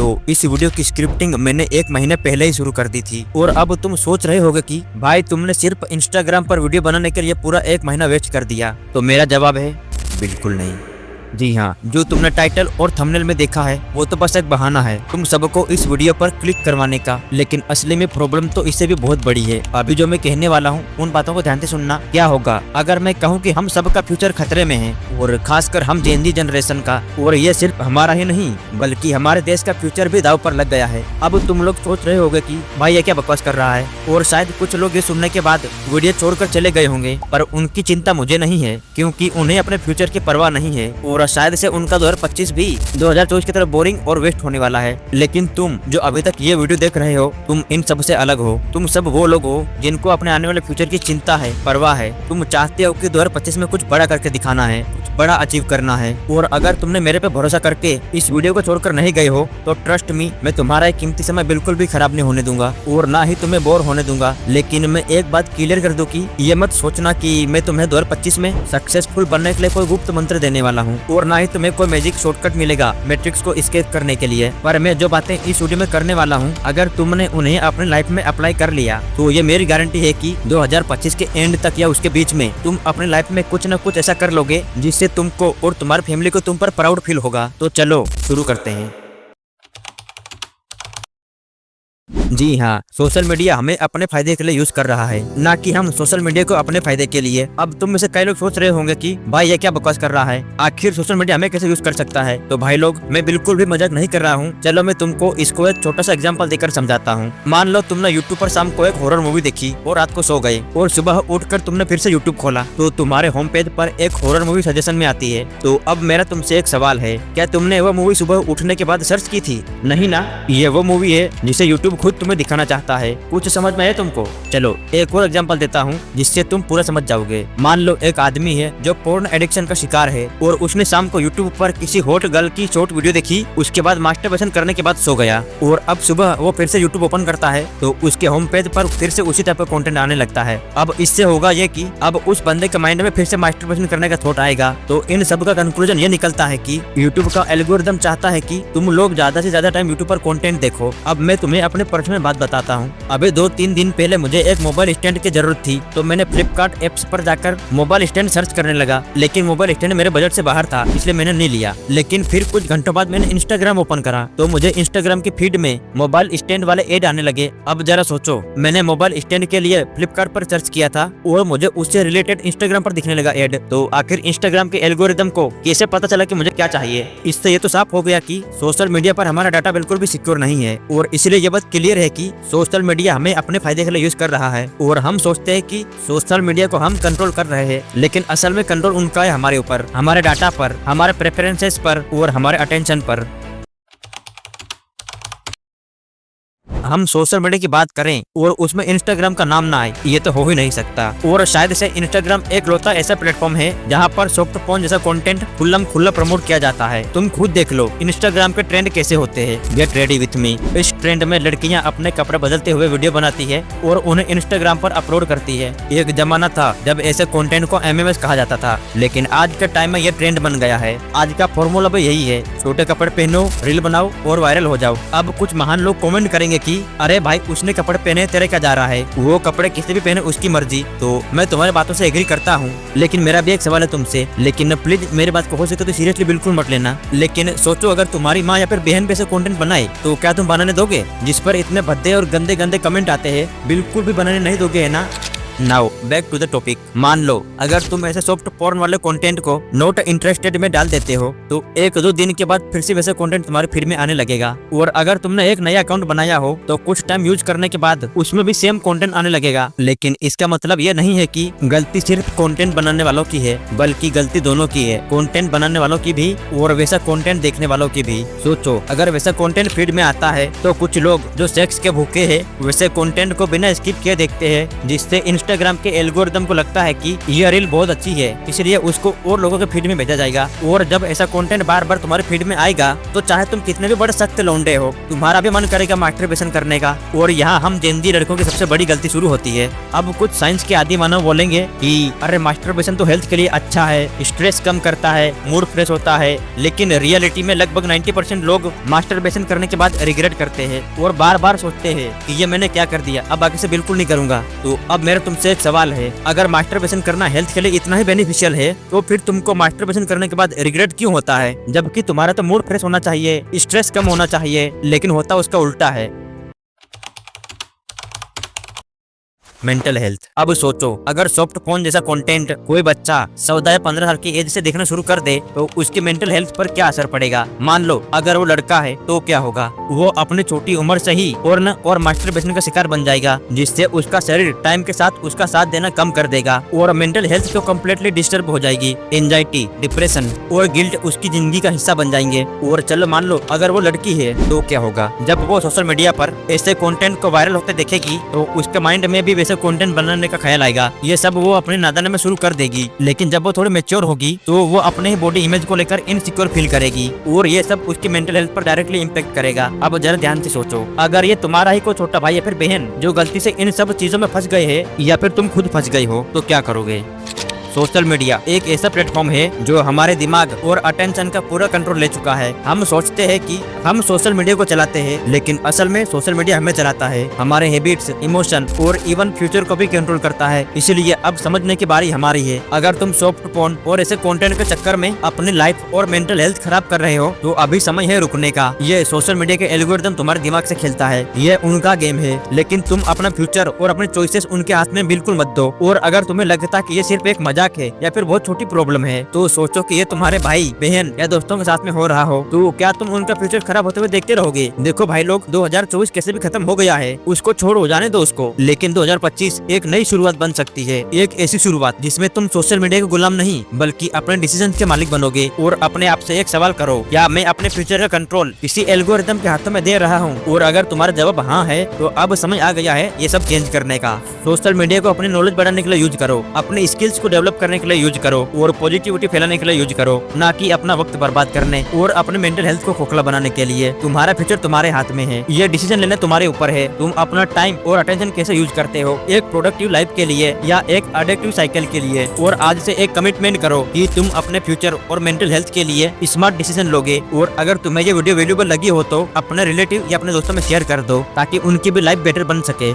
तो इस वीडियो की स्क्रिप्टिंग मैंने 1 महीने पहले ही शुरू कर दी थी। और अब तुम सोच रहे होगे कि भाई तुमने सिर्फ इंस्टाग्राम पर वीडियो बनाने के लिए पूरा 1 महीना वेस्ट कर दिया। तो मेरा जवाब है बिल्कुल नहीं। जी हाँ, जो तुमने टाइटल और थंबनेल में देखा है वो तो बस एक बहाना है तुम सबको इस वीडियो पर क्लिक करवाने का, लेकिन असली में प्रॉब्लम तो इससे भी बहुत बड़ी है। अभी जो मैं कहने वाला हूँ उन बातों को ध्यान से सुनना। क्या होगा अगर मैं कहूँ कि हम सबका फ्यूचर खतरे में है, और खासकर हम जेन जनरेशन का, और ये सिर्फ हमारा ही नहीं बल्कि हमारे देश का फ्यूचर भी दाव पर लग गया है। अब तुम लोग सोच रहे होगे कि भाई ये क्या बकवास कर रहा है, और शायद कुछ लोग ये सुनने के बाद वीडियो छोड़कर चले गए होंगे, पर उनकी चिंता मुझे नहीं है क्योंकि उन्हें अपने फ्यूचर की परवाह नहीं है, और शायद से उनका 2025 भी 2024 की तरह बोरिंग और वेस्ट होने वाला है। लेकिन तुम जो अभी तक ये वीडियो देख रहे हो, तुम इन सब से अलग हो। तुम सब वो लोग हो जिनको अपने आने वाले फ्यूचर की चिंता है, परवाह है। तुम चाहते हो कि 2025 में कुछ बड़ा करके दिखाना है, कुछ बड़ा अचीव करना है। और अगर तुमने मेरे पे भरोसा करके इस वीडियो को छोड़कर नहीं गए हो तो ट्रस्ट मी, मैं तुम्हारा एक कीमती समय बिल्कुल भी खराब नहीं होने दूंगा और ना ही तुम्हें बोर होने दूंगा। लेकिन मैं एक बात क्लियर कर दूं कि ये मत सोचना कि मैं तुम्हें 2025 में सक्सेसफुल बनने के लिए कोई गुप्त मंत्र देने वाला हूँ, और ना ही तुम्हें कोई मैजिक शॉर्टकट मिलेगा मैट्रिक्स को एस्केप करने के लिए। पर मैं जो बातें इस वीडियो में करने वाला हूँ, अगर तुमने उन्हें अपनी लाइफ में अप्लाई कर लिया तो ये मेरी गारंटी है कि 2025 के एंड तक या उसके बीच में तुम अपनी लाइफ में कुछ न कुछ ऐसा कर लोगे जिससे तुमको और तुम्हारी फैमिली को तुम पर प्राउड फील होगा। तो चलो शुरू करते हैं। जी हाँ, सोशल मीडिया हमें अपने फायदे के लिए यूज कर रहा है, ना कि हम सोशल मीडिया को अपने फायदे के लिए। अब तुम में से कई लोग सोच रहे होंगे कि भाई ये क्या बकवास कर रहा है, आखिर सोशल मीडिया हमें कैसे यूज कर सकता है। तो भाई लोग, मैं बिल्कुल भी मजाक नहीं कर रहा हूँ। चलो मैं तुमको इसको एक छोटा सा एग्जाम्पल देकर समझाता हूँ। मान लो तुमने यूट्यूब पर शाम को एक हॉरर मूवी देखी और रात को सो गए, और सुबह उठकर तुमने फिर से यूट्यूब खोला तो तुम्हारे होम पेज पर एक हॉरर मूवी सजेशन में आती है। तो अब मेरा तुमसे एक सवाल है, क्या तुमने वो मूवी सुबह उठने के बाद सर्च की थी? नहीं ना। ये वो मूवी है जिसे यूट्यूब खुद तुम्हें दिखाना चाहता है। कुछ समझ में आया तुमको? चलो एक और एग्जांपल देता हूँ जिससे तुम पूरा समझ जाओगे। मान लो एक आदमी है जो पोर्न एडिक्शन का शिकार है, और उसने शाम को यूट्यूब पर किसी हॉट गर्ल की शॉर्ट वीडियो देखी, उसके बाद मास्टरबेशन करने के बाद सो गया, और अब सुबह वो फिर से यूट्यूब ओपन करता है तो उसके होम पेज पर फिर से उसी टाइप का कंटेंट आने लगता है। अब इससे होगा ये कि अब उस बंदे के माइंड में फिर से मास्टरबेशन करने का थॉट आएगा। तो इन सब का कंक्लूजन ये निकलता है कि यूट्यूब का एल्गोरिदम चाहता है कि तुम लोग ज्यादा से ज्यादा टाइम यूट्यूब पर कंटेंट देखो। अब मैं तुम्हें अपने पर्सनल बात बताता हूँ। अभी 2-3 दिन पहले मुझे एक मोबाइल स्टैंड की जरूरत थी, तो मैंने फ्लिपकार्ट एप्स पर जाकर मोबाइल स्टैंड सर्च करने लगा, लेकिन मोबाइल स्टैंड मेरे बजट से बाहर था, इसलिए मैंने नहीं लिया। लेकिन फिर कुछ घंटों बाद मैंने इंस्टाग्राम ओपन करा तो मुझे इंस्टाग्राम की फीड में मोबाइल स्टैंड वाले एड आने लगे। अब जरा सोचो, मैंने मोबाइल स्टैंड के लिए फ्लिपकार्ट पर सर्च किया था और मुझे उससे रिलेटेड इंस्टाग्राम पर दिखने लगा एड। तो आखिर इंस्टाग्राम के एल्गोरिदम को कैसे पता चला कि मुझे क्या चाहिए? इससे ये तो साफ हो गया कि सोशल मीडिया पर हमारा डाटा बिल्कुल भी सिक्योर नहीं है, और इसलिए ये बात क्लियर है कि सोशल मीडिया हमें अपने फायदे के लिए यूज कर रहा है। और हम सोचते हैं कि सोशल मीडिया को हम कंट्रोल कर रहे हैं, लेकिन असल में कंट्रोल उनका है हमारे ऊपर, हमारे डाटा पर, हमारे प्रेफरेंसेस पर और हमारे अटेंशन पर। हम सोशल मीडिया की बात करें और उसमें इंस्टाग्राम का नाम ना आए, ये तो हो ही नहीं सकता। और शायद से इंस्टाग्राम एक लौता ऐसा प्लेटफॉर्म है जहाँ पर सॉफ्ट पोर्न जैसा कंटेंट खुल्ला प्रमोट किया जाता है। तुम खुद देख लो इंस्टाग्राम के ट्रेंड कैसे होते हैं। Get ready with me. इस ट्रेंड में लड़कियां अपने कपड़े बदलते हुए वीडियो बनाती है और उन्हें इंस्टाग्राम पर अपलोड करती है। एक जमाना था जब ऐसे कंटेंट को MMS कहा जाता था, लेकिन आज के टाइम में ये ट्रेंड बन गया है। आज का फॉर्मूला भी यही है, छोटे कपड़े पहनो, रील बनाओ और वायरल हो जाओ। अब कुछ महान लोग कमेंट करेंगे कि अरे भाई उसने कपड़े पहने, तेरे क्या जा रहा है, वो कपड़े किसी भी पहने उसकी मर्जी। तो मैं तुम्हारी बातों से एग्री करता हूँ, लेकिन मेरा भी एक सवाल है तुमसे। लेकिन प्लीज मेरी बात को हो सके तो सीरियसली बिल्कुल मत लेना। लेकिन सोचो, अगर तुम्हारी माँ या फिर बहन पे से कंटेंट बनाए तो क्या तुम बनाने दोगे? जिस पर इतने भद्दे और गंदे गंदे कमेंट आते हैं, बिल्कुल भी बनाने नहीं दोगे, है ना? Now back to the topic. मान लो अगर तुम ऐसे सॉफ्ट पोर्न वाले कंटेंट को नॉट इंटरेस्टेड में डाल देते हो तो 1-2 दिन के बाद फिर से वैसे कंटेंट तुम्हारे फीड में आने लगेगा। और अगर तुमने एक नया अकाउंट बनाया हो तो कुछ टाइम यूज करने के बाद उसमें भी सेम कंटेंट आने लगेगा। लेकिन इसका मतलब ये नहीं है कि गलती सिर्फ कंटेंट बनाने वालों की है, बल्कि गलती दोनों की है, कंटेंट बनाने वालों की भी और वैसा कंटेंट देखने वालों की भी। सोचो, अगर वैसा कंटेंट फीड में आता है तो कुछ लोग जो सेक्स के भूखे है वैसे कंटेंट को बिना स्किप किए देखते हैं, जिससे इंस्टाग्राम के एल्गोरिदम को लगता है कि ये रील बहुत अच्छी है, इसलिए उसको और लोगों के फीड में भेजा जाएगा। और जब ऐसा कंटेंट बार बार तुम्हारे फीड में आएगा तो चाहे तुम कितने भी बड़े सख्त लौंडे हो, तुम्हारा भी मन करेगा मास्टरबेशन करने का। और यहाँ हम जेनजी लड़कों की सबसे बड़ी गलती शुरू होती है। अब कुछ साइंस के आदि मानव बोलेंगे कि अरे मास्टरबेशन तो हेल्थ के लिए अच्छा है, स्ट्रेस कम करता है, मूड फ्रेश होता है, लेकिन रियलिटी में लगभग 90% लोग मास्टरबेशन करने के बाद रिग्रेट करते हैं और बार बार सोचते हैं कि ये मैंने क्या कर दिया, अब आगे से बिल्कुल नहीं करूंगा। तो अब मेरा तुमसे एक सवाल है, अगर मास्टरबेशन करना हेल्थ के लिए इतना ही बेनिफिशियल है तो फिर तुमको मास्टरबेशन करने के बाद रिग्रेट क्यों होता है, जबकि तुम्हारा तो मूड फ्रेश होना चाहिए, स्ट्रेस कम होना चाहिए, लेकिन होता उसका उल्टा है। Mental health. अब सोचो, अगर सॉफ्ट फोन जैसा कंटेंट कोई बच्चा 14 या 15 साल की एज से देखना शुरू कर दे तो उसकी मेंटल हेल्थ पर क्या असर पड़ेगा। मान लो अगर वो लड़का है तो क्या होगा, वो अपनी छोटी उम्र से ही पोर्न और मास्टरबेशन का शिकार बन जाएगा, जिससे उसका शरीर टाइम के साथ उसका साथ देना कम कर देगा और मेंटल हेल्थ तो कम्प्लीटली डिस्टर्ब हो जाएगी। एंजाइटी, डिप्रेशन और गिल्ट उसकी जिंदगी का हिस्सा बन जाएंगे। और चलो मान लो अगर वो लड़की है तो क्या होगा, जब वो सोशल मीडिया पर ऐसे कंटेंट को वायरल होते देखेगी तो उसके माइंड में भी वैसे कंटेंट बनाने का ख्याल आएगा। ये सब वो अपने नादाने में शुरू कर देगी, लेकिन जब वो थोड़ी मैच्योर होगी तो वो अपने ही बॉडी इमेज को लेकर इनसिक्योर फील करेगी और ये सब उसकी मेंटल हेल्थ पर डायरेक्टली इम्पैक्ट करेगा। अब जरा ध्यान से सोचो, अगर ये तुम्हारा ही कोई छोटा भाई या फिर बहन जो गलती से इन सब चीजों में फंस गए हैं या फिर तुम खुद फंस गई हो तो क्या करोगे। सोशल मीडिया एक ऐसा प्लेटफॉर्म है जो हमारे दिमाग और अटेंशन का पूरा कंट्रोल ले चुका है। हम सोचते हैं कि हम सोशल मीडिया को चलाते हैं, लेकिन असल में सोशल मीडिया हमें चलाता है। हमारे हैबिट्स, इमोशन और इवन फ्यूचर को भी कंट्रोल करता है। इसलिए अब समझने की बारी हमारी है। अगर तुम सॉफ्ट फोन और ऐसे कंटेंट के चक्कर में अपनी लाइफ और मेंटल हेल्थ खराब कर रहे हो तो अभी समय है रुकने का। ये सोशल मीडिया के एल्गोरिदम तुम्हारे दिमाग से खेलता है, ये उनका गेम है, लेकिन तुम अपना फ्यूचर और अपने चॉइसेस उनके हाथ में बिल्कुल मत दो। और अगर तुम्हें लगता कि ये सिर्फ एक मजाक है या फिर बहुत छोटी प्रॉब्लम है तो सोचो कि ये तुम्हारे भाई, बहन या दोस्तों के साथ में हो रहा हो तो क्या तुम उनका फ्यूचर खराब होते हुए देखते रहोगे। देखो भाई लोग, 2024 कैसे भी खत्म हो गया है, उसको छोड़ो, जाने दो उसको, लेकिन 2025 एक नई शुरुआत बन सकती है। एक ऐसी शुरुआत जिसमें तुम सोशल मीडिया के गुलाम नहीं बल्कि अपने डिसीजन के मालिक बनोगे। और अपने आप से एक सवाल करो, क्या मैं अपने फ्यूचर का कंट्रोल किसी एल्गोरिदम के हाथों में दे रहा हूँ। और अगर तुम्हारा जवाब हाँ है तो अब समय आ गया है ये सब चेंज करने का। सोशल मीडिया को अपनी नॉलेज बढ़ाने के लिए यूज करो, अपने स्किल्स को डेवलप करने के लिए यूज करो और पॉजिटिविटी फैलाने के लिए यूज करो, ना कि अपना वक्त बर्बाद करने और अपने मेंटल हेल्थ को खोखला बनाने के लिए। तुम्हारा फ्यूचर तुम्हारे हाथ में है, ये डिसीजन लेना तुम्हारे ऊपर है। तुम अपना टाइम और अटेंशन कैसे यूज करते हो, एक प्रोडक्टिव लाइफ के लिए या एक एडिक्टिव साइकिल के लिए। और आज से एक कमिटमेंट करो कि तुम अपने फ्यूचर और मेंटल हेल्थ के लिए स्मार्ट डिसीजन लोगे। और अगर तुम्हें ये वीडियो वैल्यूएबल लगी हो तो अपने रिलेटिव या अपने दोस्तों में शेयर कर दो ताकि उनकी भी लाइफ बेटर बन सके।